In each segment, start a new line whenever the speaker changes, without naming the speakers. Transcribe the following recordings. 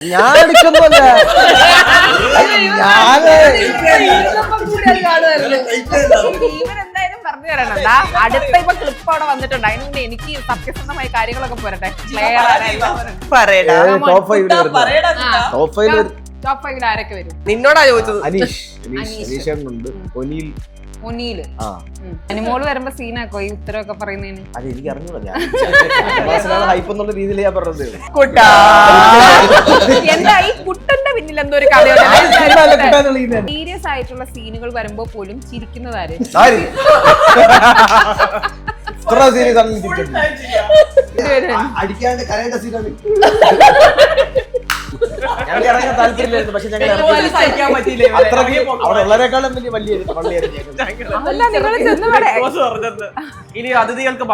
ഞാൻ എടുക്കുന്നില്ല.
ഇവരെന്തായാലും പറഞ്ഞു തരണം. അടുത്ത ഇപ്പൊ ക്ലിപ്പ് അവിടെ വന്നിട്ടുണ്ട്. അതിനുകൊണ്ട് എനിക്ക് സത്യസന്ധമായ കാര്യങ്ങളൊക്കെ പോരട്ടെ. ടോപ്പ് 5 ആരൊക്കെ വരും?
നിന്നോടാ ചോദിച്ചത്.
അനീഷ് ഒനീല്.
അനിമോള് വരുമ്പോ സീനാക്കോ ഈ ഉത്തരവൊക്കെ പറയുന്നതിന്?
അത് എനിക്ക് അറിഞ്ഞൂടാ. ഞാൻ ഹൈപ്പ് എന്നുള്ള രീതിയിൽ ഞാൻ പറഞ്ഞത്.
എന്താ ഈ കുട്ടന്റെ പിന്നിൽ എന്തോ ഒരു കഥ? സീരിയസ് ആയിട്ടുള്ള സീനുകൾ വരുമ്പോ പോലും ചിരിക്കുന്നതാര്?
അടിക്കാണ്ട് കരയേണ്ട സീനാണ്. ഞങ്ങൾക്ക് ഇറങ്ങാൻ താല്പര്യമില്ലായിരുന്നു. പക്ഷെ ഞങ്ങൾ അവിടെ ഉള്ളവരെക്കാളും വലിയ
ഇനി അതിഥികൾക്ക്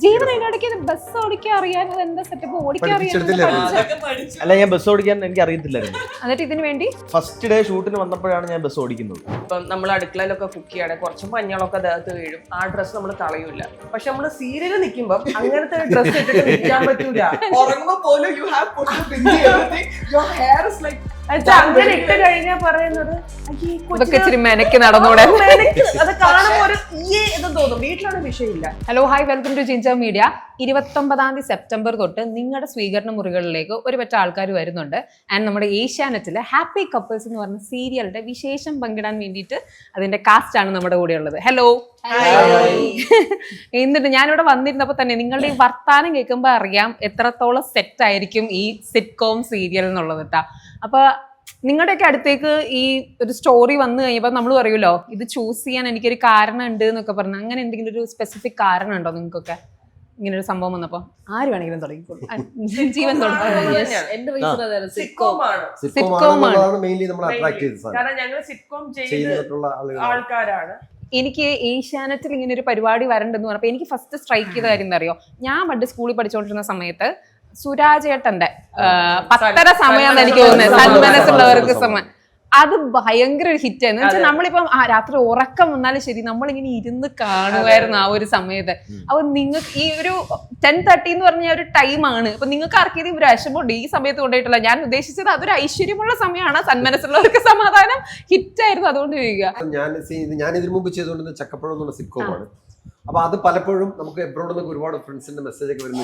ജീവൻ അതിനിടയ്ക്ക് ബസ് ഓടിക്കാൻ അറിയാൻ എന്താ സെറ്റപ്പ്? ഓടിക്കാൻ
അല്ല, ഞാൻ ബസ് ഓടിക്കാൻ എനിക്ക് അറിയത്തില്ലായിരുന്നു.
എന്നിട്ട് ഇതിനു വേണ്ടി
ഫസ്റ്റ് ഡേ ഷൂട്ടിന് വന്നപ്പോഴാണ് ഞാൻ ബസ് ഓടിക്കുന്നത്.
ഇപ്പം നമ്മൾ അടുക്കളയിലൊക്കെ കുക്ക് ചെയ്യണേ കുറച്ച് മഞ്ഞളൊക്കെ ദേഹത്ത് വീഴും. ആ ഡ്രസ്സ് നമ്മൾ കളയൂല. പക്ഷെ നമ്മള് സീരിയല് നിൽക്കുമ്പോ അങ്ങനത്തെ ഡ്രസ്സ് ഇട്ടിട്ട് നിൽക്കാൻ പറ്റൂല. ഉറങ്ങുമ്പോ പോലും അങ്ങനെ ഇട്ട് കഴിഞ്ഞാൽ പറയുന്നത്
ഇച്ചിരി മെനക്ക് നടന്നൂടെ?
അത് കാണുമ്പോ ഒരു ഇതും തോന്നും. വീട്ടിലാണ് വിഷയമില്ല.
Hello, hi, welcome to ginger media. 29 September തൊട്ട് നിങ്ങളുടെ സ്വീകരണ മുറികളിലേക്ക് ഒരു പറ്റ ആൾക്കാർ വരുന്നുണ്ട്. ആൻഡ് നമ്മുടെ ഏഷ്യാനെറ്റിലെ ഹാപ്പി കപ്പിൾസ് എന്ന് പറഞ്ഞ സീരിയലിന്റെ വിശേഷം പങ്കിടാൻ വേണ്ടിയിട്ട് അതിന്റെ കാസ്റ്റ് ആണ് നമ്മുടെ കൂടെ ഉള്ളത്. ഹലോ. എന്നിട്ട് ഞാനിവിടെ വന്നിരുന്നപ്പോ തന്നെ നിങ്ങളുടെ ഈ വർത്താനം കേൾക്കുമ്പോ അറിയാം എത്രത്തോളം സെറ്റ് ആയിരിക്കും ഈ സിറ്റ്കോം സീരിയൽ എന്നുള്ളത് കേട്ടാ. അപ്പൊ നിങ്ങളുടെയൊക്കെ അടുത്തേക്ക് ഈ ഒരു സ്റ്റോറി വന്നു കഴിയുമ്പോൾ നമ്മൾ പറയുമല്ലോ ഇത് ചൂസ് ചെയ്യാൻ എനിക്കൊരു കാരണം ഉണ്ട് എന്നൊക്കെ പറഞ്ഞു. അങ്ങനെ എന്തെങ്കിലും ഒരു സ്പെസിഫിക് കാരണം ഉണ്ടോ നിങ്ങൾക്കൊക്കെ ഇങ്ങനെ ഒരു സംഭവം വന്നപ്പോ? ആര് വേണമെങ്കിലും തുടങ്ങിക്കോളൂ. ജീവൻ
കാരണം ഞങ്ങൾ സിറ്റ്കോം ചെയ്തിട്ടുള്ള ആൾക്കാരാണ്.
എനിക്ക് ഏഷ്യാനെറ്റിൽ ഇങ്ങനെ ഒരു പരിപാടി വരണ്ടെന്ന് പറഞ്ഞപ്പോ എനിക്ക് ഫസ്റ്റ് സ്ട്രൈക്ക് ചെയ്ത കാര്യം എന്താ അറിയോ? ഞാൻ പണ്ട് സ്കൂളിൽ പഠിച്ചുകൊണ്ടിരുന്ന സമയത്ത് സുരാജേട്ടന്റെ 10:30 സമയം എനിക്ക് തോന്നുന്നത്, സന്മനസ്സുള്ളവർക്ക് സമയം, അത് ഭയങ്കര ഒരു ഹിറ്റ് ആയിരുന്നു. വെച്ചാൽ നമ്മളിപ്പം രാത്രി ഉറക്കം വന്നാലും ശരി നമ്മളിങ്ങനെ ഇരുന്ന് കാണുമായിരുന്നു ആ ഒരു സമയത്ത്. അപ്പൊ നിങ്ങൾക്ക് ഈ ഒരു 10:30 എന്ന് പറഞ്ഞ ഒരു ടൈമാണ്. അപ്പൊ നിങ്ങൾക്ക് ആർക്കെങ്കിലും ഒരു വിഷമമുണ്ട് ഈ സമയത്ത് കൊണ്ടുപോയിട്ടില്ല? ഞാൻ ഉദ്ദേശിച്ചത് അതൊരു ഐശ്വര്യമുള്ള സമയമാണ്, സന്മനസ്സുള്ളവർക്ക് സമാധാനം, ഹിറ്റായിരുന്നു. അതുകൊണ്ട് ചോദിക്കുക.
ഞാൻ ഇതിനു മുമ്പ് ചെയ്തുകൊണ്ടിരുന്ന ചക്കപ്പഴം എന്നുള്ള സിറ്റ്കോമാണ്. അപ്പൊ അത് പലപ്പോഴും നമുക്ക് എബ്രോഡിൽ നിന്നൊക്കെ ഒരുപാട് ഫ്രണ്ട്സിന്റെ മെസ്സേജ് ഒക്കെ വരുന്ന,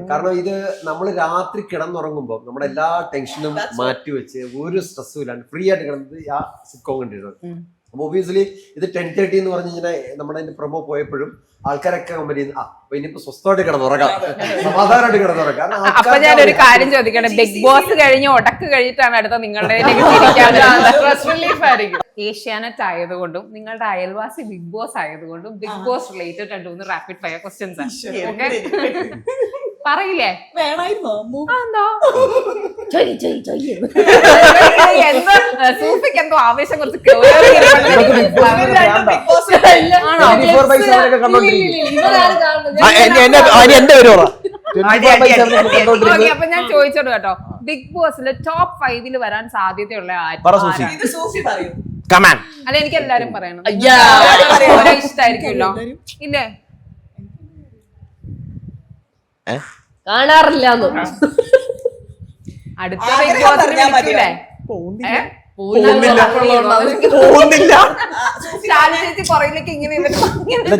കാരണം ഇത് നമ്മൾ രാത്രി കിടന്നുറങ്ങുമ്പോൾ നമ്മുടെ എല്ലാ ടെൻഷനും മാറ്റിവെച്ച് ഒരു സ്ട്രെസ്സും ഇല്ലാണ്ട് ഫ്രീ ആയിട്ട് കിടന്നത് ആ സിറ്റ്കോം കണ്ടിരുന്നത്. അപ്പൊ ഒബിയസ്ലി ഇത് 10:30 എന്ന് പറഞ്ഞു കഴിഞ്ഞാൽ നമ്മുടെ അതിന്റെ പ്രൊമോ പോയപ്പോഴും ആൾക്കാരൊക്കെ കമ്പനി ഇനിയിപ്പോ സ്വസ്ഥമായിട്ട് കിടന്നുറങ്ങാം, സമാധാനമായിട്ട് കിടന്നുറങ്ങാം.
അപ്പൊ ഞാനൊരു കാര്യം ചോദിക്കട്ടെ, ബിഗ് ബോസ് കഴിഞ്ഞ് ഒടക്ക് കഴിഞ്ഞിട്ടാണ് അടുത്ത നിങ്ങളുടെ ഏഷ്യാനെറ്റ് ആയതുകൊണ്ടും നിങ്ങളുടെ അയൽവാസി ബിഗ് ബോസ് ആയതുകൊണ്ടും big boss related 2-3 rapid fire questions ആണ്. പറയില്ലേ? സൂഫിക്ക് എന്തോ ആവേശം കുറച്ച് അപ്പൊ ഞാൻ ചോദിച്ചോളൂ കേട്ടോ, ബിഗ് ബോസിലെ ടോപ്പ് 5 വരാൻ സാധ്യതയുള്ള അല്ല എനിക്ക് എല്ലാരും പറയണം, ഇഷ്ടായിരിക്കുമല്ലോ ഇല്ലേ?
കാണാറില്ല.
അടുത്ത ബിഗ് ബോസിൽ വിളിക്കൂലേ?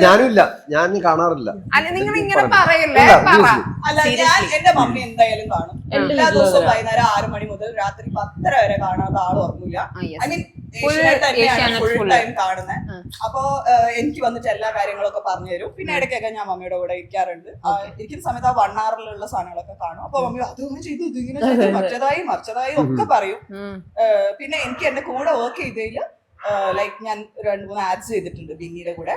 ഞാനുമില്ല, ഞാൻ കാണാറില്ല.
അല്ല നിങ്ങൾ ഇങ്ങനെ പറയല്ലേ?
എന്റെ മമ്മി എന്തായാലും കാണും. എല്ലാ ദിവസവും വൈകുന്നേരം 6 മണി മുതൽ രാത്രി 10:30 വരെ കാണാതെ ആൾ ഉറങ്ങില്ല. ഐ മീൻ ഫുൾ ടൈം കാണുന്നത്. അപ്പോ എനിക്ക് വന്നിട്ട് എല്ലാ കാര്യങ്ങളൊക്കെ പറഞ്ഞു തരും. പിന്നെ ഇടയ്ക്കൊക്കെ ഞാൻ മമ്മിയുടെ കൂടെ ഇരിക്കാറുണ്ട്. ഇരിക്കുന്ന സമയത്ത് ആ 1 hourലുള്ള സാധനങ്ങളൊക്കെ കാണും. അപ്പൊ മമ്മി അതൊന്നും ചെയ്തു, ഇതിങ്ങനെ ചെയ്തു, മറിച്ചതായി ഒക്കെ പറയും. പിന്നെ എനിക്ക് എന്റെ കൂടെ വർക്ക് ചെയ്തതില് ലൈക്ക് ഞാൻ 2-3 ആഡ്സ് ചെയ്തിട്ടുണ്ട് ബിന്നിയുടെ കൂടെ.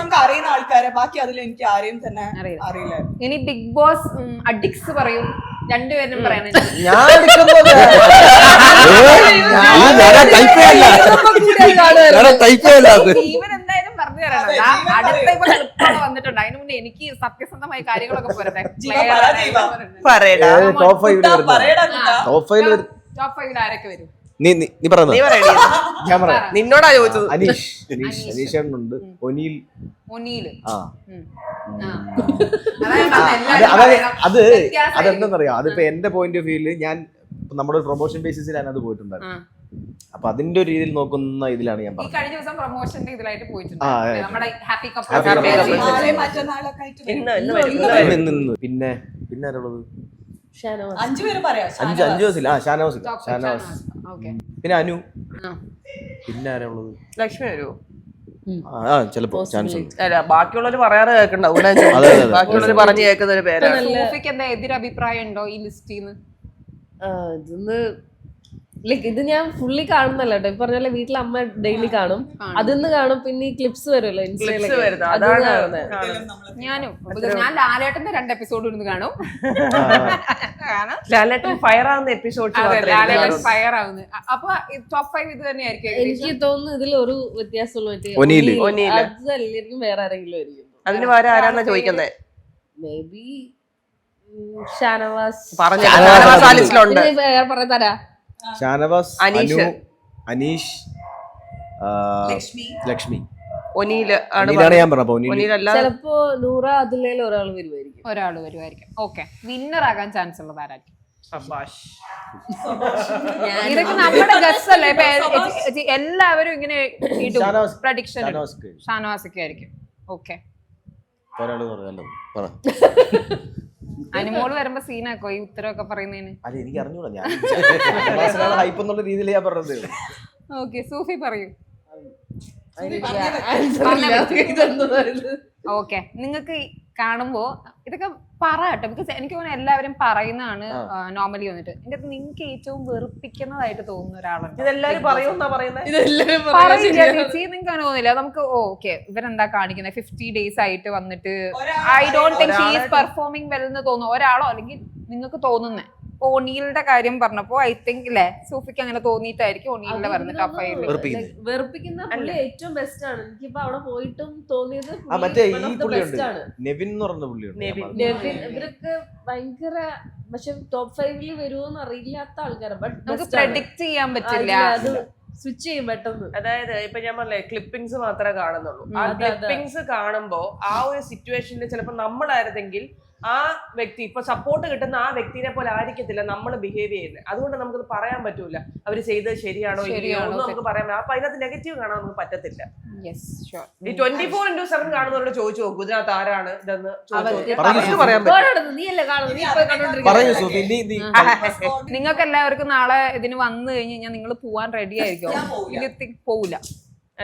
നമുക്ക് അറിയുന്ന ആൾക്കാരെ, ബാക്കി അതിൽ എനിക്ക് ആരെയും തന്നെ അറിയില്ല.
ഇനി ബിഗ് ബോസ് അഡിക്സ് പറയും, രണ്ടുപേരും പറയണേ. ഇവൻ എന്തായാലും പറഞ്ഞു തരണം. അടുത്ത ഇപ്പൊ ക്ലിപ്പ് വന്നിട്ടുണ്ട്. അതിന് മുന്നേ എനിക്ക് സത്യസന്ധമായ കാര്യങ്ങളൊക്കെ പോരട്ടെ. ടോപ്പ് 5 ആരൊക്കെ വരും?
നീ പറയുന്നത്
നീ പറയണേ
ഞാൻ പറയാം.
നിന്നോടാ ചോദിച്ചത്.
അനീഷേട്ടനുണ്ട്. ഒനീൽ. ആ അത് അതെന്താന്നറിയാം, അതിപ്പോ എന്റെ പോയിന്റ് ഓഫ് വ്യൂല് ഞാൻ നമ്മുടെ പ്രൊമോഷൻ ബേസിസിൽ ഞാനത് പോയിട്ടുണ്ടായിരുന്നു. അപ്പൊ അതിന്റെ ഒരു രീതിയിൽ നോക്കുന്ന ഇതിലാണ് ഞാൻ പറഞ്ഞത്.
കഴിഞ്ഞ ദിവസം പ്രൊമോഷന്റെ ഇതിലായിട്ട് പോയിട്ടുണ്ട്
ആ,
നമ്മുടെ ഹാപ്പി
മറ്റന്നാളൊക്കെ ആയിട്ട്
പിന്നെ ആരുള്ളത്?
5 പേര് പറയാം.
അഞ്ച് ബസ്സില്ല. ഷാനവാസ്. പിന്നെ അനു.
ആ.
പിന്നെ ആരുള്ളത്?
ലക്ഷ്മി വരുമോ?
ചിലപ്പോ ചാൻസ് ഉണ്ട്.
അല്ല ബാക്കിയുള്ളവര് പറയാറ് കേൾക്കണ്ടാവും. ബാക്കിയുള്ളവര് പറഞ്ഞു കേൾക്കുന്ന ഒരു പേരാണ്.
സൂഫിക്ക് എന്താ എതിരഭിപ്രായം ഉണ്ടോ ഈ ലിസ്റ്റിന്ന്?
ഇതൊന്ന് ലൈക്ക് ഇത് ഞാൻ ഫുള്ളി കാണുന്നല്ല കേട്ടോ. ഈ പറഞ്ഞ പോലെ വീട്ടിൽ അമ്മ ഡെയിലി കാണും, അതിന്ന് കാണും. പിന്നെ ഈ ക്ലിപ്സ് വരുമല്ലോ ഇൻസ്റ്റയിലൊക്കെ,
ഞാനും ഞാൻ ലാലേട്ടന്റെ 2 എപ്പിസോഡ് ഇരുന്ന് കാണും.
ലാലേട്ടൻ ഫയർ ആവുന്ന എപ്പിസോഡ്
ലാലേട്ടൻ ഫയർ ആവുന്നത്. അപ്പൊ ടോപ്പ് 5 ഇത് തന്നെയായിരിക്കും.
എനിക്ക് തോന്നുന്നു ഇതിൽ ഒരു വ്യത്യാസമുള്ള
ഒനീല്.
അതല്ലായിരിക്കും വേറെ ആരെങ്കിലും ആയിരിക്കും.
അതിന് വേറെ ആരാന്നാ ചോദിക്കുന്നത്?
Maybe Shanavas.
ലിസ്റ്റിലുണ്ട്.
പറയാൻ തരാ
ഷാനവാസ്,
അനീഷ്,
അനീഷ്, ലക്ഷ്മി,
ഒനീല് ആണ്
ഞാൻ പറഞ്ഞത്.
ചിലപ്പോ നൂറ അതിലേലും ഒരാൾ വരുമായിരിക്കും.
ഓക്കെ, വിന്നർ ആകാൻ ചാൻസ് ഉള്ളത് ആരായിരിക്കും? ഇതൊക്കെ നമ്മുടെ ഗസ് അല്ലേ? എല്ലാവരും ഇങ്ങനെ പ്രഡിക്ഷൻ ഷാനവാസൊക്കെ ആയിരിക്കും. ഓക്കെ, അനുമോള് വരുമ്പോ സീനാക്കോ ഈ ഉത്തരവൊക്കെ പറയുന്നതിന്?
അല്ല എനിക്ക് അറിഞ്ഞൂടാ, ഞാൻ ഹൈപ്പ് എന്നുള്ള രീതിയിൽ ഞാൻ പറഞ്ഞത്.
ഓക്കെ, സൂഫി പറയൂ. ഓക്കെ, നിങ്ങൾക്ക് കാണുമ്പോ ഇതൊക്കെ പറയട്ടെ, ബിക്കോസ് എനിക്ക് തോന്നുന്നു എല്ലാവരും പറയുന്നതാണ് നോർമലി വന്നിട്ട്. എന്റെ നിങ്ങൾക്ക് ഏറ്റവും വെറുപ്പിക്കുന്നതായിട്ട് തോന്നുന്ന ഒരാളുണ്ട്.
ഇതെല്ലാരും പറയുമെന്നാ പറയുന്നത്.
നിങ്ങൾക്ക് അങ്ങനെ തോന്നില്ല? നമുക്ക് ഓക്കെ ഇവരെന്താ കാണിക്കുന്നത്, 50 days ആയിട്ട് വന്നിട്ട് I don't think she is performing well എന്ന് തോന്നുന്നു ഒരാളോ, അല്ലെങ്കിൽ നിങ്ങൾക്ക് തോന്നുന്നേ. ഒനീലിന്റെ കാര്യം പറഞ്ഞപ്പോ ഐ തിങ്ക് അല്ലേ സൂഫിക്ക് അങ്ങനെ തോന്നിയിട്ടായിരിക്കും ഒനീലിന്റെ പറഞ്ഞിട്ട്
വെറുപ്പിക്കുന്ന പുള്ളി ഏറ്റവും ബെസ്റ്റ് ആണ്. എനിക്കിപ്പോ അവിടെ പോയിട്ടും തോന്നിയത്
നെവിൻ എന്ന് പറഞ്ഞ പുള്ളിയുണ്ട്.
ഇവരൊക്കെ ഭയങ്കര, പക്ഷെ ടോപ്പ് 5 വരുമോന്ന് അറിയില്ലാത്ത ആൾക്കാരാണ്. ബട്ട്
നമുക്ക് പ്രെഡിക്റ്റ് ചെയ്യാൻ പറ്റില്ല,
അത് സ്വിച്ച് ചെയ്യും പെട്ടെന്ന്.
അതായത് ഇപ്പൊ ഞാൻ പറഞ്ഞേ ക്ലിപ്പിംഗ്സ് മാത്രമേ കാണുന്നുള്ളൂ. ആ ക്ലിപ്പിംഗ്സ് കാണുമ്പോ ആ ഒരു സിറ്റുവേഷനിൽ ചിലപ്പോ നമ്മളായിരുന്നെങ്കിൽ ആ വ്യക്തി ഇപ്പൊ സപ്പോർട്ട് കിട്ടുന്ന ആ വ്യക്തിനെ പോലെ ആയിരിക്കത്തില്ല നമ്മൾ ബിഹേവ് ചെയ്യുന്നത്. അതുകൊണ്ട് നമുക്കത് പറയാൻ പറ്റൂല അവര് ചെയ്തത് ശരിയാണോ ഇല്ലയോ ഒന്നും നമുക്ക് പറയാൻ പറ്റില്ല. അപ്പൊ അതിനകത്ത് നെഗറ്റീവ് കാണാൻ നമുക്ക് പറ്റത്തില്ല. ഈ 24/7 കാണുന്നവരോട് ചോദിച്ചു നോക്കും ഇതിനകത്ത് ആരാണ് ഇതെന്ന് പറയാൻ പറ്റും.
നിങ്ങൾക്ക് എല്ലാവർക്കും നാളെ ഇതിന് വന്നു കഴിഞ്ഞാൽ നിങ്ങൾ പോവാൻ റെഡി ആയിരിക്കും? പോവില്ല.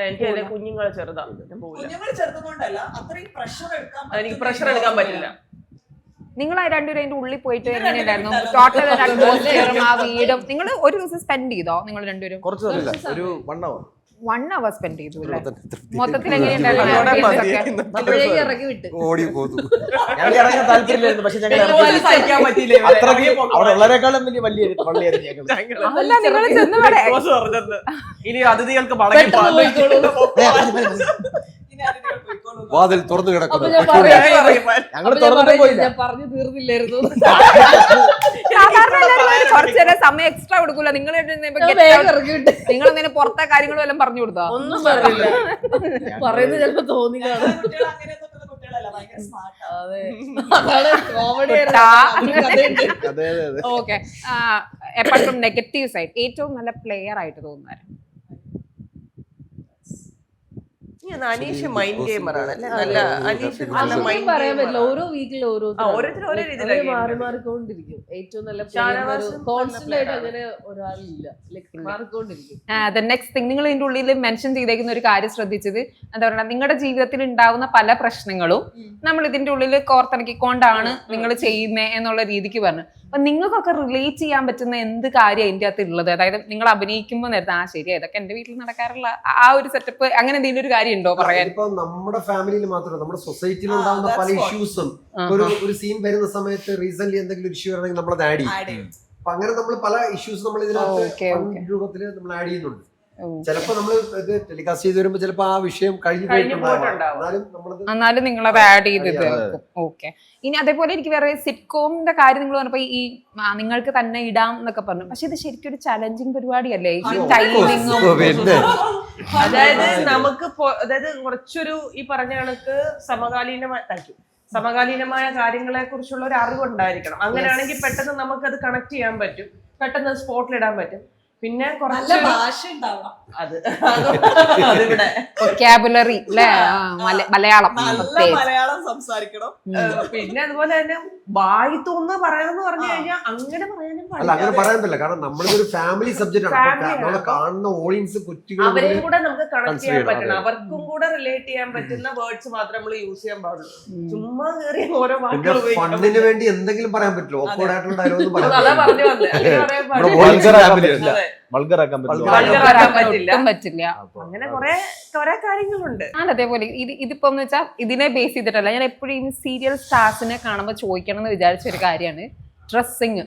എനിക്ക് എന്റെ കുഞ്ഞുങ്ങളെ ചെറുതാണ്, എനിക്ക് പ്രഷർ എടുക്കാൻ പറ്റില്ല.
നിങ്ങൾ ആ രണ്ടുപേരും അതിന്റെ ഉള്ളിൽ പോയിട്ട് എങ്ങനെയുണ്ടായിരുന്നു? ടോട്ടൽ അറ്റ്മോസ്ഫിയറും ആ വീടും നിങ്ങൾ ഒരു ദിവസം സ്പെൻഡ് ചെയ്തോ? നിങ്ങൾ രണ്ടുപേരും
ഒരു
1 hour സ്പെൻഡ് ചെയ്തു അല്ലേ? മൊത്തത്തിൽ എങ്ങനെയുണ്ടായിരുന്നു?
ഇറക്കി വിട്ട്
ഓടി പോന്നു.
ഞങ്ങൾക്ക് ഇറങ്ങാൻ താല്പര്യമില്ലായിരുന്നു, പക്ഷെ ഞങ്ങൾ അവിടെ ഉള്ളവരെക്കാളും വലിയ
ഇനി അതിഥികൾക്ക്
വാതിൽ തുറന്നു കിടക്കുന്നു.
ഞങ്ങൾ തുറന്നിട്ട് പോയില്ല.
ഞാൻ പറഞ്ഞു തീർന്നില്ലായിരുന്നു.
കുറച്ചേരം സമയം എക്സ്ട്രാ കൊടുക്കൂല. നിങ്ങൾ നിങ്ങൾ എന്തിനു പുറത്തെ കാര്യങ്ങളും എല്ലാം പറഞ്ഞു കൊടുത്താ?
ഒന്നും പറഞ്ഞില്ല. പറയുന്നത് ചിലപ്പോ തോന്നി കാണും.
Okay, apart from negative side ഏറ്റവും നല്ല പ്ലെയർ ആയിട്ട് തോന്നുന്നത്
അനീഷ് മൈൻഡ് ഗെയിമർ ആണ്. നല്ല അനീഷ്
പറയാൻ പറ്റില്ല. ഓരോ വീക്കിലും
ഓരോരുത്തരും
മാറി മാറിക്കൊണ്ടിരിക്കും. ഏറ്റവും നല്ല കോൺസ്റ്റന്റ് ആയിട്ട് അങ്ങനെ ഒരാളില്ല, മാറിക്കൊണ്ടിരിക്കും.
നെക്സ്റ്റ് തിങ്, നിങ്ങൾ ഇതിന്റെ ഉള്ളിൽ മെൻഷൻ ചെയ്തേക്കുന്ന ഒരു കാര്യം ശ്രദ്ധിച്ചത് എന്താ പറയുക, നിങ്ങളുടെ ജീവിതത്തിൽ ഉണ്ടാവുന്ന പല പ്രശ്നങ്ങളും നമ്മൾ ഇതിന്റെ ഉള്ളിൽ കോർത്തിണക്കിക്കൊണ്ടാണ് നിങ്ങൾ ചെയ്യുന്നത് എന്നുള്ള രീതിക്ക് പറഞ്ഞു. അപ്പൊ നിങ്ങൾക്കൊക്കെ റിലേറ്റ് ചെയ്യാൻ പറ്റുന്ന എന്ത് കാര്യം അതിന്റെ അകത്ത് ഉള്ളത്? അതായത് നിങ്ങൾ അഭിനയിക്കുമ്പോൾ നേരത്തെ ശരിയാ ഇതൊക്കെ എന്റെ വീട്ടിൽ നടക്കാറുള്ള ആ ഒരു സെറ്റപ്പ്, അങ്ങനെ എന്തെങ്കിലും ഒരു കാര്യം ഉണ്ടോ പറയാൻ?
ഇപ്പൊ നമ്മുടെ ഫാമിലിയിൽ മാത്രമല്ല നമ്മുടെ സൊസൈറ്റിയിൽ ഉണ്ടാകുന്ന പല ഇഷ്യൂസും ഒരു സീൻ വരുന്ന സമയത്ത് റീസെന്റ് എന്തെങ്കിലും ഒരു ഇഷ്യൂ ആണെങ്കിൽ നമ്മളത് ആഡ് ചെയ്യും. അപ്പൊ അങ്ങനെ നമ്മൾ പല ഇഷ്യൂസ് നമ്മൾ ഇതിനകത്ത് രൂപത്തിൽ നമ്മൾ ആഡ് ചെയ്യുന്നുണ്ട്. ചിലപ്പോ നമ്മൾ ഇത് ടെലികാസ്റ്റ് ചെയ്ത് വരുമ്പോ ചിലപ്പോ ആ വിഷയം കഴിഞ്ഞു പോയിട്ടുണ്ടാവും. എന്നാലും നമ്മളത്
എന്നാലും നിങ്ങളത് ആഡ് ചെയ്ത് ഓക്കെ. ഇനി അതേപോലെ എനിക്ക് വേറെ സിറ്റ്കോമിന്റെ കാര്യം നിങ്ങൾ പറഞ്ഞപ്പോ ഈ നിങ്ങൾക്ക് തന്നെ ഇടാം എന്നൊക്കെ പറഞ്ഞു, പക്ഷെ ഇത് ശരിക്കും ഒരു ചലഞ്ചിങ് പരിപാടിയല്ലേ ഈ ടൈമിങ്ങും?
അതായത് നമുക്ക് അതായത് കുറച്ചൊരു ഈ പറഞ്ഞ കണക്ക് സമകാലീനമായ കാര്യങ്ങളെ കുറിച്ചുള്ള ഒരു അറിവുണ്ടായിരിക്കണം. അങ്ങനെയാണെങ്കിൽ പെട്ടെന്ന് നമുക്ക് അത് കണക്ട് ചെയ്യാൻ പറ്റും, പെട്ടെന്ന് സ്പോട്ടിൽ ഇടാൻ പറ്റും. പിന്നെ കുറച്ച്
ഭാഷ ഉണ്ടാവണം,
അതിവിടെ
വൊക്കാബുലറി അല്ലേ, മലയാളം
നല്ല മലയാളം സംസാരിക്കണം.
പിന്നെ അതുപോലെ തന്നെ വായി തോന്നുന്ന പറയാന്ന് പറഞ്ഞു കഴിഞ്ഞാൽ അങ്ങനെ പറയാനും
അല്ല, അങ്ങനെ പറയാൻ പറ്റില്ല. കാരണം നമ്മളിതൊരു ഫാമിലി സബ്ജക്റ്റ് ആണ്. നമ്മളെ കാണുന്ന ഓഡിയൻസ് കുട്ടികൾ
അവരെയും കൂടെ നമുക്ക് കണക്ട് ചെയ്യാൻ പറ്റണം, അവർക്കും കൂടെ റിലേറ്റ് ചെയ്യാൻ പറ്റുന്ന വേർഡ്സ് മാത്രമേ നമ്മൾ യൂസ് ചെയ്യാൻ പാടുള്ളൂ. ചുമ്മാ കയറി ഓരോ വാക്കുകൾ
ഫണ്ടിന് വേണ്ടി എന്തെങ്കിലും പറയാൻ പറ്റുമോ? ഓക്കോടായിട്ടുള്ള ഡയലോഗ്
അതാ പറഞ്ഞു വന്നത്.
വൾഗറാക്കാൻ
പറ്റില്ല.
അങ്ങനെ കുറെ കാര്യങ്ങളുണ്ട്.
അതേപോലെ ഇതിപ്പോ എന്ന് വെച്ചാൽ ഇതിനെ ബേസ് ചെയ്തിട്ടല്ല, ഞാൻ എപ്പോഴും സീരിയൽ സ്റ്റാർസിനെ കാണുമ്പോൾ ചോദിക്കണം എന്ന് വിചാരിച്ച ഒരു കാര്യമാണ് ഡ്രസ്സിങ്.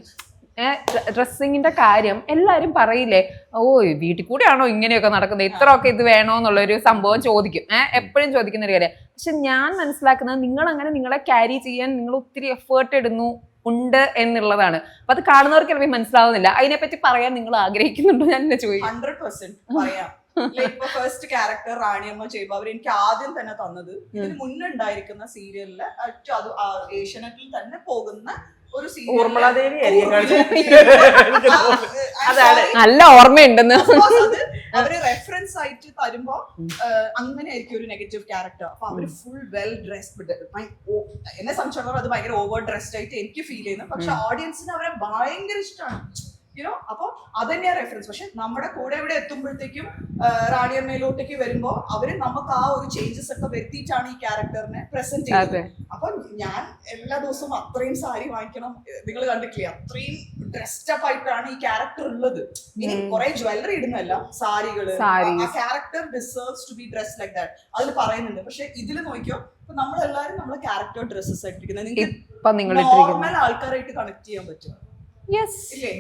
ഡ്രസ്സിങ്ങിന്റെ കാര്യം എല്ലാരും പറയില്ലേ, ഓ വീട്ടിൽ കൂടെയാണോ ഇങ്ങനെയൊക്കെ നടക്കുന്നത്, ഇത്രയൊക്കെ ഇത് വേണോ എന്നുള്ളൊരു സംഭവം ചോദിക്കും, എപ്പോഴും ചോദിക്കുന്ന ഒരു കാര്യം. പക്ഷെ ഞാൻ മനസ്സിലാക്കുന്നത് നിങ്ങൾ അങ്ങനെ നിങ്ങളെ ക്യാരി ചെയ്യാൻ നിങ്ങൾ ഒത്തിരി എഫേർട്ട് ഇടുന്നു ഉണ്ട് എന്നുള്ളതാണ്. അപ്പൊ അത് കാണുന്നവർക്ക് ചിലപ്പോൾ മനസ്സിലാവുന്നില്ല. അതിനെപ്പറ്റി പറയാൻ നിങ്ങൾ ആഗ്രഹിക്കുന്നുണ്ടോ? ഞാൻ എന്നെ ചോദിക്കും.
100% പറയാം. ഇപ്പൊ ഫസ്റ്റ് ക്യാരക്ടർ റാണിയമ്മ ചെയ്യുമ്പോ അവർ എനിക്ക് ആദ്യം തന്നെ തന്നത് ഇതിന് മുന്നുണ്ടായിരിക്കുന്ന സീരിയലില് അത് ഏഷ്യാനെറ്റിൽ തന്നെ പോകുന്ന ഒരു
ഊർമിളാദേവി
നല്ല ഓർമ്മയുണ്ടെന്ന്
അവര് റെഫറൻസ് ആയിട്ട് തരുമ്പോ അങ്ങനെ ആയിരിക്കും ഒരു നെഗറ്റീവ് ക്യാരക്ടർ. അപ്പൊ അവര് ഫുൾ വെൽ ഡ്രസ്ഡ്, എന്നെ സംബന്ധിച്ചിടത്തോളം അത് ഭയങ്കര ഓവർ ഡ്രസ്ഡ് ആയിട്ട് എനിക്ക് ഫീൽ ചെയ്യുന്നു. പക്ഷെ ഓഡിയൻസിന് അവരെ ഭയങ്കര ഇഷ്ടമാണ്, യുനോ. അപ്പൊ അതന്നെയാ റെഫറൻസ്. പക്ഷെ നമ്മുടെ കൂടെ ഇവിടെ എത്തുമ്പോഴത്തേക്കും റാണിയമ്മയിലോട്ടേക്ക് വരുമ്പോ അവര് നമുക്ക് ആ ഒരു ചേഞ്ചസ് ഒക്കെ വരുത്തിയിട്ടാണ് ഈ ക്യാരക്ടറിനെ പ്രസന്റ് ചെയ്യുന്നത്. അപ്പൊ ഞാൻ എല്ലാ ദിവസവും അത്രയും സാരി വാങ്ങിക്കണം, നിങ്ങൾ കണ്ടിട്ടില്ലേ, അത്രയും ഡ്രസ്ഡ് അപ്പ് ആയിട്ടാണ് ഈ ക്യാരക്ടർ ഉള്ളത്. ഇനി കുറെ ജ്വല്ലറി ഇടുന്നല്ല, സാരികള്. ആ character deserves to be dressed like that അതിൽ പറയുന്നുണ്ട്. പക്ഷെ ഇതിൽ നോക്കിയോ, ഇപ്പൊ നമ്മളെല്ലാരും നമ്മളെ ക്യാരക്ടർ ഡ്രസ്സസ് ആയിട്ടിരിക്കുന്നത് നിങ്ങൾക്ക് നോർമൽ ആൾക്കാരായിട്ട് കണക്ട് ചെയ്യാൻ പറ്റും.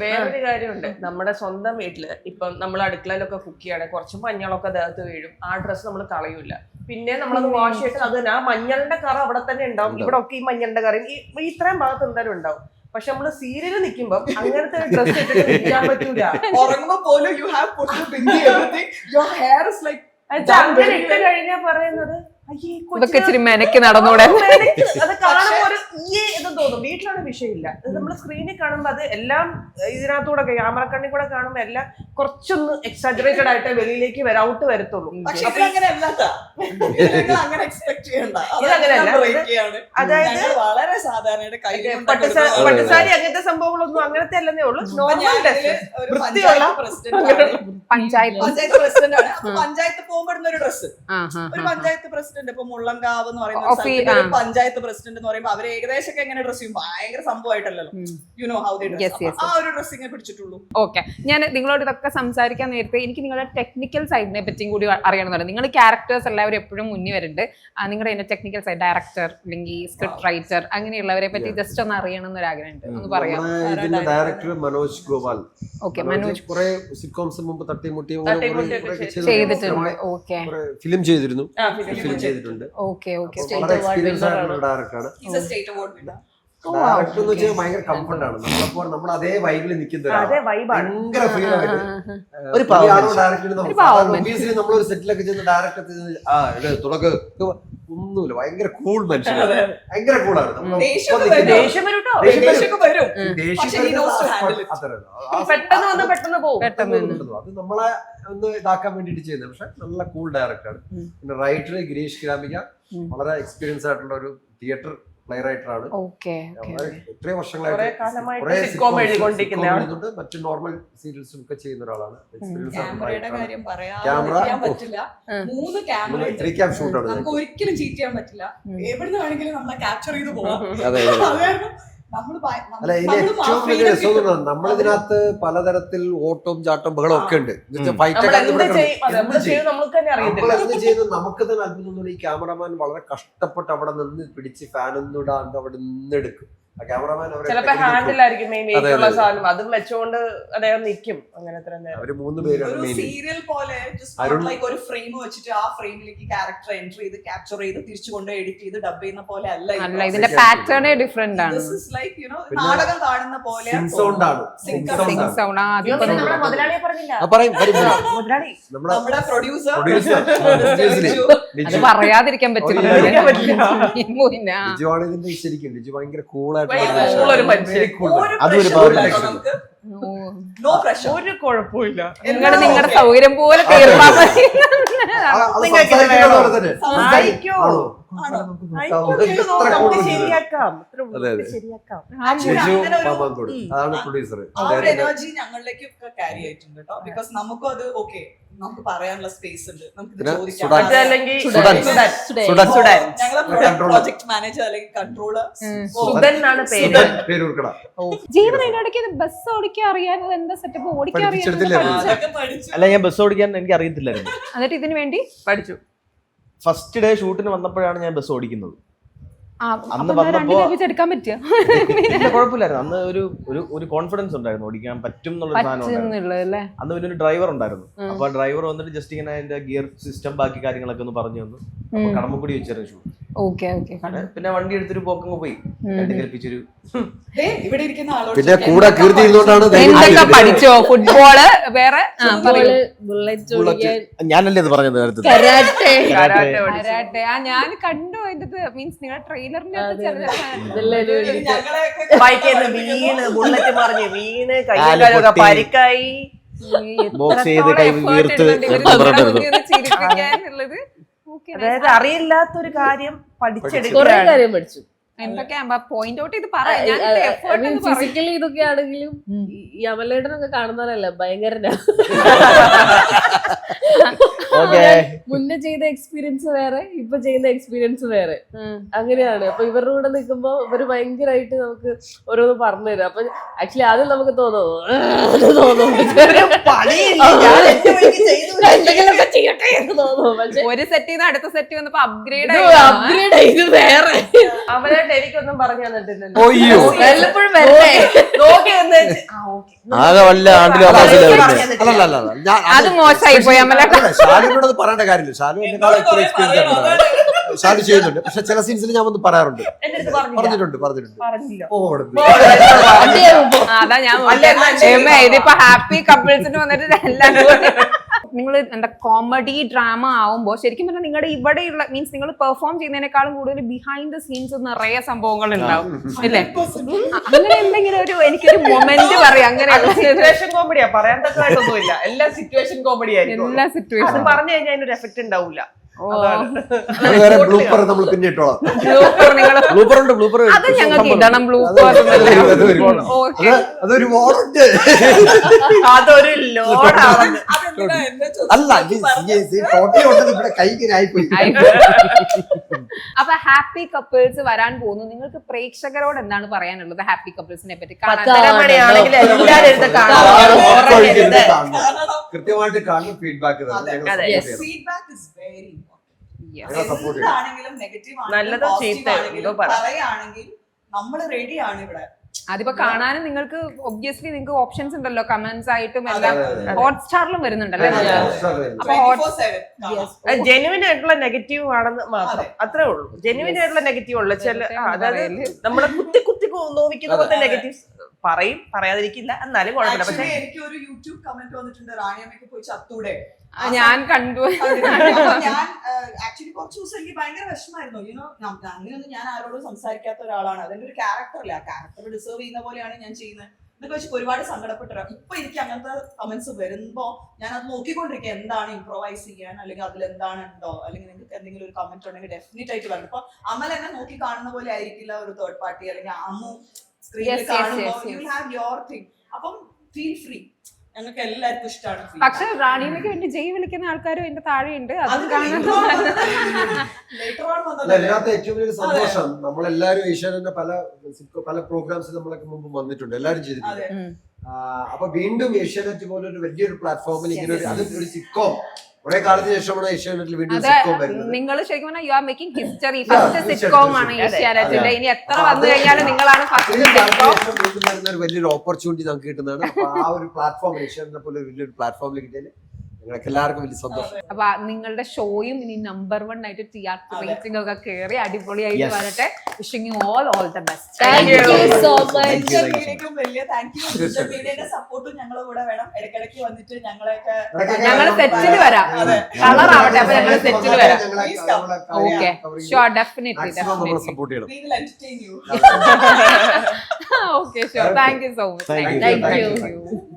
വേറൊരു കാര്യമുണ്ട്, നമ്മുടെ സ്വന്തം വീട്ടില് ഇപ്പം നമ്മൾ അടുക്കളയിലൊക്കെ കുക്ക് ചെയ്യണേ കുറച്ച് മഞ്ഞളൊക്കെ ദേഹത്ത് വീഴും, ആ ഡ്രസ്സ് നമ്മൾ കളയൂല. പിന്നെ നമ്മളത് വാഷ് ചെയ്തിട്ട് അത് ആ മഞ്ഞളിന്റെ കറ അവിടെ തന്നെ ഉണ്ടാവും. ഇവിടെ ഒക്കെ ഈ മഞ്ഞളിന്റെ കറയും ഈ ഇത്രയും ഭാഗത്ത് എന്തായാലും ഉണ്ടാവും. പക്ഷെ നമ്മള് സീരിയല് നിൽക്കുമ്പോ അങ്ങനത്തെ ഡ്രസ്സ് ഇട്ടിട്ട് നിൽക്കാൻ പറ്റൂല.
ഉറങ്ങുമ്പോ പോലും you have put bindi everything, your hair is like
അങ്ങനെ ഇട്ട് കഴിഞ്ഞാ പറയുന്നത്
ഇതൊക്കെ ഇച്ചിരി മെനക്ക് നടന്നൂടെ,
അത് കാണുമ്പോ ഒരു എന്ന് തോന്നും. വീട്ടിലാണ് വിഷയമില്ല, നമ്മള് സ്ക്രീനിൽ കാണുമ്പോ അത് എല്ലാം ഇതിനകത്തൂടെ ക്യാമറ കണ്ണി കൂടെ കാണുമ്പോ എല്ലാം കുറച്ചൊന്ന് എക്സാജറേറ്റഡ് ആയിട്ട് വെളിയിലേക്ക് ഔട്ട് വരത്തുള്ളൂ. അതായത്
വളരെ സാധാരണ
പട്ടുസാരി അങ്ങനത്തെ സംഭവങ്ങളൊന്നും അങ്ങനത്തെ അല്ലെന്നേ ഉള്ളൂ. നോർമൽ
പഞ്ചായത്ത് പ്രസിഡന്റ് ആണ്. പഞ്ചായത്ത് പോകുമ്പോഴുന്ന ഒരു ഡ്രസ്സ്, ഒരു പഞ്ചായത്ത് പ്രസിഡന്റ് ഇപ്പൊ മുള്ളങ്കാവ് എന്ന് പറയുന്ന പഞ്ചായത്ത് പ്രസിഡന്റ് എന്ന് പറയുമ്പോൾ അവർ ഏകദേശം എങ്ങനെ ഡ്രസ് ചെയ്യും, ഭയങ്കര സംഭവമായിട്ടല്ലോ, you know how they dress. ആ ഒരു ഡ്രസ്സിംഗേ പിടിച്ചിട്ടുള്ളൂ.
ഓക്കെ, ഞാൻ നിങ്ങളോട് ഇതൊക്കെ സംസാരിക്കാൻ നേരത്തെ എനിക്ക് നിങ്ങളുടെ ടെക്നിക്കൽ സൈഡിനെ പറ്റിയും കൂടി അറിയണമെന്നുണ്ട്. നിങ്ങൾ ക്യാരക്ടേഴ്സ് എല്ലാവരും എപ്പോഴും മുന്നിൽ വരുന്നുണ്ട്, നിങ്ങളുടെ ടെക്നിക്കൽ സൈഡ്, ഡയറക്ടർ അല്ലെങ്കിൽ സ്ക്രിപ്റ്റ് റൈറ്റർ അങ്ങനെയുള്ളവരെ പറ്റി ജസ്റ്റ് ഒന്ന് അറിയണം എന്നൊരു ആഗ്രഹമുണ്ട്, ഒന്ന് പറയാം.
ഡയറക്ടർ മനോജ് ഗോപാൽ.
ഓക്കെ, മനോജ്
കുറെ സിറ്റ്കോംസ് മുമ്പ് തട്ടിമുട്ടി
ചെയ്തിട്ടുണ്ട്. ഓക്കെ,
ഫിലിം ചെയ്തിരുന്നു, ചെയ്തിട്ടുണ്ട്. എക്സ്പീരിയൻസ് ആയിട്ടുള്ള ഡയറക്ടറാണ്. ഡയറക്ടർ എന്ന് വെച്ചാൽ ഭയങ്കര കംഫർട്ടാണ്. നമ്മളപ്പോൾ നമ്മൾ അതേ വൈബിൽ നിൽക്കുന്ന ഭയങ്കര ഫ്രീ ആയിട്ട് നമ്മളൊരു സെറ്റിലൊക്കെ ചെന്ന് ഡയറക്ടർ തുടക്കം ഒന്നുമില്ല, ഭയങ്കര കൂൾ മനുഷ്യനാണ്, ഭയങ്കര കൂളാണ്. അത് നമ്മളെ ഒന്ന് ഇതാക്കാൻ വേണ്ടിട്ട് ചെയ്യുന്നത്. പക്ഷെ നല്ല കൂൾ ഡയറക്ടറാണ്. പിന്നെ റൈറ്റർ ഗിരീഷ് കിരാമിക, വളരെ എക്സ്പീരിയൻസ് ആയിട്ടുള്ള ഒരു തിയേറ്റർ പ്ലേ റൈറ്ററാണ്. എത്രയോ വർഷങ്ങളായിട്ട് മറ്റു നോർമൽ സീരിയൽസും ഒക്കെ ചെയ്യുന്ന ഒരാളാണ്.
ഒരിക്കലും ചീറ്റ് ചെയ്യാൻ പറ്റില്ല, എവിടുന്ന് വേണമെങ്കിലും നമ്മളെ ക്യാപ്ചർ ചെയ്ത് പോകാം.
അല്ല, ഇതിന് ഏറ്റവും വലിയ രസം നമ്മളിതിനകത്ത് പലതരത്തിൽ ഓട്ടവും ചാട്ടവും ബഹളം ഒക്കെ ഉണ്ട്. നമുക്ക് തന്നെ അത്ഭുതം. ഈ ക്യാമറമാൻ വളരെ കഷ്ടപ്പെട്ട് അവിടെ നിന്ന് പിടിച്ച് ഫാനൊന്നും ഇടാണ്ട് അവിടെ നിന്നെടുക്കും. ക്യാമറമാൻ
ചിലപ്പോ ഹാൻഡിലായിരിക്കും മെയിൻ വെയിറ്റ് ഉള്ള സാധനം, അതും വെച്ചുകൊണ്ട് അദ്ദേഹം നിൽക്കും അങ്ങനെ എത്ര നേരം.
അവര് 3 പേരാണ്
ഒരു
മെയിൻ.
സീരിയൽ പോലെ ലൈക്ക് ഒരു ഫ്രെയിം വെച്ചിട്ട് ആ ഫ്രെയിമിലേക്ക് ക്യാരക്ടർ എൻട്രി ചെയ്ത് ക്യാപ്ചർ ചെയ്ത് തിരിച്ചു കൊണ്ട് എഡിറ്റ് ചെയ്ത് ഡബ് ചെയ്യുന്ന പോലെ അല്ല
അല്ല, ഇതിന്റെ പാറ്റേണേ ഡിഫറെന്റ് ആണ്.
ലൈക്ക് യു നോ നാടകം കാണുന്ന പോലെ
സൗണ്ട് ആണ്.
സിംഗ് സൗണ്ട്
നമ്മുടെ മുതലാളിയെ പറഞ്ഞില്ല, മുതലാളി
നമ്മുടെ പ്രൊഡ്യൂസർ
അത് പറയാതിരിക്കാൻ പറ്റില്ല.
ലിജുവാണ് ഇതിന്റെ ശരിക്കും ലിജു ഭയങ്കര കൂളായിട്ട്
ഒരു മനുഷ്യൻ,
അതൊരു
നോ പ്രഷർ,
ഒരു കുഴപ്പമില്ല.
നിങ്ങളുടെ സൗകര്യം പോലെ തീർപ്പാക്കാൻ
ശരിയാക്കാം.
അതാണ് പ്രൊഡ്യൂസർ.
ആ ഒരു എനർജി ഞങ്ങളിലേക്ക് ഒക്കെ ക്യാരി ആയിട്ടുണ്ട് കേട്ടോ. ബിക്കോസ് നമുക്കും അത് ഓക്കെ, നമുക്ക് പറയാനുള്ള സ്പേസ് ഉണ്ട്, നമുക്ക് ചോദിക്കാം. ഞങ്ങളെ പ്രോജക്ട് മാനേജർ അല്ലെങ്കിൽ കൺട്രോളർ
സുധൻ എന്നാണ് പേര്.
ജീവൻ അതിന്റെ ഇടയ്ക്ക് ബസ് ഓടിക്കാൻ അറിയാൻ എന്താ സെറ്റപ്പ് ഓടിക്കാൻ അറിയാൻ
പഠിച്ചു.
അല്ല, ഞാൻ ബസ് ഓടിക്കാൻ എനിക്ക് അറിയത്തില്ലായിരുന്നു.
എന്നിട്ട് ഇതിനു വേണ്ടി
പഠിച്ചു.
ഫസ്റ്റ് ഡേ ഷൂട്ടിന് വന്നപ്പോഴാണ് ഞാൻ ബസ് ഓടിക്കുന്നത്. അന്ന്
എടുക്കാൻ പറ്റിയ
കുഴപ്പമില്ലായിരുന്നു. അന്ന് ഒരു കോൺഫിഡൻസ് ഉണ്ടായിരുന്നു, ഓടിക്കാൻ പറ്റും എന്നുള്ള സാധനം ഉണ്ടായിരുന്നു. അന്ന് പിന്നെ ഒരു ഡ്രൈവർ ഉണ്ടായിരുന്നു. അപ്പൊ ആ ഡ്രൈവർ വന്നിട്ട് ജസ്റ്റ് ഇങ്ങനെ അതിന്റെ ഗിയർ സിസ്റ്റം ബാക്കി കാര്യങ്ങളൊക്കെ ഒന്ന് പറഞ്ഞു തന്നു. അപ്പൊ കടമക്കുടി വെച്ചായിരുന്നു ഷൂട്ട്. പിന്നെ വണ്ടി എടുത്തൊരു പോക്കങ്ങ് പോയി, കൽപ്പിച്ചൊരു
ഇവിടെ ഇരിക്കുന്ന ആളോട്
പിന്നെ കൂടെ കീർത്തി ഇരുന്നോണ്ടാണ്
എന്തൊക്കെ പഠിച്ചോ? ഫുട്ബോള്, വേറെ
ബുള്ളറ്റ് ഓടിക്കാൻ,
ഞാനല്ലേ ഇത് പറഞ്ഞത് നേരത്തെ.
ഞാൻ കണ്ടു അതിന്റെ മീൻസ് നിങ്ങളുടെ ട്രെയിലറിന്റെ
ബൈക്കിന്ന് വീണ്, ബുള്ളറ്റ് മറിഞ്ഞ് വീണ്, കൈകാലൊക്കെ പരിക്കായി,
ബോക്സ് ചെയ്ത് കൈ വീർത്ത്
ചിരിപ്പിക്കാനുള്ളത്.
അതായത് അറിയില്ലാത്തൊരു കാര്യം പഠിച്ചെടുക്കുക.
കുറെ കാര്യം പഠിച്ചു.
എന്തൊക്കെയാ പോയിന്റ് ഔട്ട് ചെയ്ത് പറയാം.
ഫിസിക്കലി ഇതൊക്കെ ആണെങ്കിലും ഈ അമലേട്ടനൊക്കെ കാണുന്നവരല്ല ഭയങ്കര മുന്നേ ചെയ്ത എക്സ്പീരിയൻസ് വേറെ, ഇപ്പൊ ചെയ്യുന്ന എക്സ്പീരിയൻസ് വേറെ, അങ്ങനെയാണ്. അപ്പൊ ഇവരുടെ കൂടെ നിൽക്കുമ്പോ ഇവര് ഭയങ്കരമായിട്ട് നമുക്ക് ഓരോന്ന് പറഞ്ഞു തരും. അപ്പൊ ആക്ച്വലി ആദ്യം നമുക്ക്
ഒരു സെറ്റ് ചെയ്ത് അടുത്ത സെറ്റ് വന്നപ്പോ അപ്ഗ്രേഡ്
ഇത് വേറെ
അവരായിട്ട് എനിക്കൊന്നും പറഞ്ഞു തന്നിട്ടില്ലല്ലോ.
വല്ലപ്പോഴും വരട്ടെ
ആകെ വല്ല ആണ്ടിലും
അത് മോശമായി പോയി.
ഷാലുവിനോട് പറയേണ്ട കാര്യമില്ല, ഷാലു എന്നെക്കാളും എത്ര എക്സ്പീരിയൻസ് ഷാലു ചെയ്യുന്നുണ്ട്. പക്ഷെ ചില സീൻസിൽ ഞാൻ വന്ന് പറയാറുണ്ട്, പറഞ്ഞിട്ടുണ്ട്.
അതാ ഞാൻ ഇതിപ്പോ ഹാപ്പി കപ്പിൾസിന് വന്നിട്ട് നിങ്ങൾ എന്താ കോമഡി ഡ്രാമ ആവുമ്പോ ശരിക്കും പറഞ്ഞാൽ നിങ്ങളുടെ ഇവിടെയുള്ള മീൻസ് നിങ്ങൾ പെർഫോം ചെയ്യുന്നതിനേക്കാളും കൂടുതൽ ബിഹൈൻഡ് ദ സീൻസ് നിറയെ സംഭവങ്ങൾ ഉണ്ടാവും അല്ലേ? അങ്ങനെ എന്തെങ്കിലും എനിക്കൊരു മൊമെന്റ് പറയാം. അങ്ങനെ
സിറ്റുവേഷൻ കോമഡിയാ, പറയാൻ തക്കതായിട്ടൊന്നുമില്ല. എല്ലാ സിറ്റുവേഷൻ കോമഡി ആയിരിക്കും.
എല്ലാ സിറ്റുവേഷൻ
പറഞ്ഞു കഴിഞ്ഞാൽ അതിനൊരു എഫക്ട് ഉണ്ടാവില്ല.
നമ്മൾ പിന്നെ ഇട്ടോളാം.
അത് ഞങ്ങൾക്ക് ഇടണം. ബ്ലൂപ്പർ
അതൊരു വാളുണ്ട്,
അതൊരു ലോഡാണ്.
അല്ല ഇവിടെ കൈകിനായിപ്പോയി.
അപ്പൊ ഹാപ്പി കപ്പിൾസ് വരാൻ പോകുന്നു. നിങ്ങൾക്ക് പ്രേക്ഷകരോട് എന്താണ് പറയാനുള്ളത് ഹാപ്പി കപ്പിൾസിനെ പറ്റി?
കൃത്യമായിട്ട് കാണുന്ന ഫീഡ്ബാക്ക്
നല്ലതോ ചീത്തയോ
പറയുകയാണെങ്കിൽ നമ്മൾ റെഡിയാണ് ഇവിടെ.
അതിപ്പോ കാണാനും നിങ്ങൾക്ക് ഒബ്വിയസ്ലി നിങ്ങൾക്ക് ഓപ്ഷൻസ് ഉണ്ടല്ലോ, കമന്റ്സ് ആയിട്ടും എല്ലാം. ഹോട്ട്സ്റ്റാറിലും വരുന്നുണ്ടല്ലോ.
ജെന്യുവിൻ ആയിട്ടുള്ള നെഗറ്റീവ് ആണെന്ന് മാത്രം, അത്രേ ഉള്ളൂ. ജെന്യുവിൻ ആയിട്ടുള്ള നെഗറ്റീവ് ഉള്ള ചില, അതായത് നമ്മളെ കുത്തി നോവിക്കുന്ന പോലത്തെ നെഗറ്റീവ്സ് പറയും, പറയാതിരിക്കില്ല, എന്നാലും കുഴപ്പമില്ല. പക്ഷെ
എനിക്ക് ഒരു യൂട്യൂബ് കമന്റ് വന്നിട്ടുണ്ട്, റാണിയമ്മയ്ക്ക് പോയി ചത്തൂടെ.
ഞാൻ കണ്ടു.
ഞാൻ ആക്ച്വലി കുറച്ച് ദിവസം എനിക്ക് ഭയങ്കര വിഷമായിരുന്നു. യുനോ അങ്ങനെയൊന്നും ഞാൻ ആരോടും സംസാരിക്കാത്ത ഒരാളാണ്. അതിന്റെ ഒരു ക്യാരക്ടറല്ല, ആ ക്യാരക്ടർ ഡിസേർവ് ചെയ്യുന്ന പോലെയാണ് ഞാൻ ചെയ്യുന്നത് എന്നൊക്കെ വെച്ച് ഒരുപാട് സങ്കടപ്പെട്ടൊരാൾ. ഇപ്പൊ എനിക്ക് അങ്ങനത്തെ കമന്റ്സ് വരുമ്പോ ഞാൻ അത് നോക്കിക്കൊണ്ടിരിക്കുക, എന്താണ് ഇംപ്രൊവൈസ് ചെയ്യാൻ, അല്ലെങ്കിൽ അതിൽ എന്താണ് ഉണ്ടോ, അല്ലെങ്കിൽ നിങ്ങൾക്ക് എന്തെങ്കിലും ഒരു കമന്റ് ഉണ്ടെങ്കിൽ ഡെഫിനറ്റ് ആയിട്ട് പറഞ്ഞു. ഇപ്പൊ അമൽ എന്നെ നോക്കി കാണുന്ന പോലെ ആയിരിക്കില്ല ഒരു തേർഡ് പാർട്ടി, അല്ലെങ്കിൽ അമ്മു സ്ക്രീനിൽ കാണുമ്പോൾ you will have your thing. അപ്പം ഫീൽ ഫ്രീ, ഞങ്ങൾക്ക് എല്ലാവർക്കും ഇഷ്ടമാണ്.
പക്ഷെ റാണിയമ്മയ്ക്ക് വേണ്ടി ജയ് വിളിക്കുന്ന ആൾക്കാരും എന്റെ താഴെയുണ്ട്.
എല്ലാത്ത ഏറ്റവും വലിയ സന്തോഷം, നമ്മളെല്ലാരും ഏഷ്യാനെന്റെ പല പ്രോഗ്രാംസിൽ നമ്മളൊക്കെ മുമ്പ് വന്നിട്ടുണ്ട്, എല്ലാരും ചെയ്തിട്ടുണ്ട്. അപ്പൊ വീണ്ടും ഏഷ്യാനെറ്റ് പോലെ ഒരു വലിയൊരു പ്ലാറ്റ്ഫോമിൽ ഇങ്ങനെ ഒരു സിറ്റ്കോം കുറെ കാലത്തിന് ശേഷമാണ് ഏഷ്യാനെറ്റിൽ വീണ്ടും സിറ്റ്കോം വരുന്നത്.
നിങ്ങൾ ശരിക്കും പറഞ്ഞാൽ you are making history. First sitcom ആണ് ഏഷ്യാനെറ്റിന്റെ. ഇനി എത്ര വന്നു കഴിഞ്ഞാലും നിങ്ങളാണ് ഫസ്റ്റ് സിറ്റ്കോം.
വീണ്ടും വരുന്ന ഒരു വലിയൊരു ഓപ്പർച്യൂണിറ്റി നമുക്ക് കിട്ടുന്നതാണ്. അപ്പൊ ആ ഒരു പ്ലാറ്റ്ഫോം ഏഷ്യാനെറ്റിനെ പോലെ ഒരു വലിയൊരു പ്ലാറ്റ്ഫോമിൽ കിട്ടിയാൽ ഞങ്ങൾക്ക് എല്ലാവർക്കും വലിയ സന്തോഷം.
അപ്പൊ നിങ്ങളുടെ ഷോയും ഇനി നമ്പർ 1 ആയിട്ട് TRP റേറ്റിംഗ് ഒക്കെ കയറി അടിപൊളിയായിട്ട് വരട്ടെ. Wishing you all the best.
Thank you so much.
മീഡിയക്കും വലിയ താങ്ക് യു. സോഷ്യൽ മീഡിയയുടെ സപ്പോർട്ടും ഞങ്ങളുടെ കൂടെ വേണം. ഇടയ്ക്കിടയ്ക്ക് വന്നിട്ട്
ഞങ്ങൾ സെറ്റിൽ വരാം. കളർ ആവട്ടെ. അപ്പൊ ഞങ്ങൾ സെറ്റിൽ വരാം. ഓക്കെ, ഷുവർ, ഡെഫിനറ്റ്ലി
സപ്പോർട്ട് ചെയ്യണം.
entertain you.
Okay, sure. Thank you so much.
Thank you.
Thank you.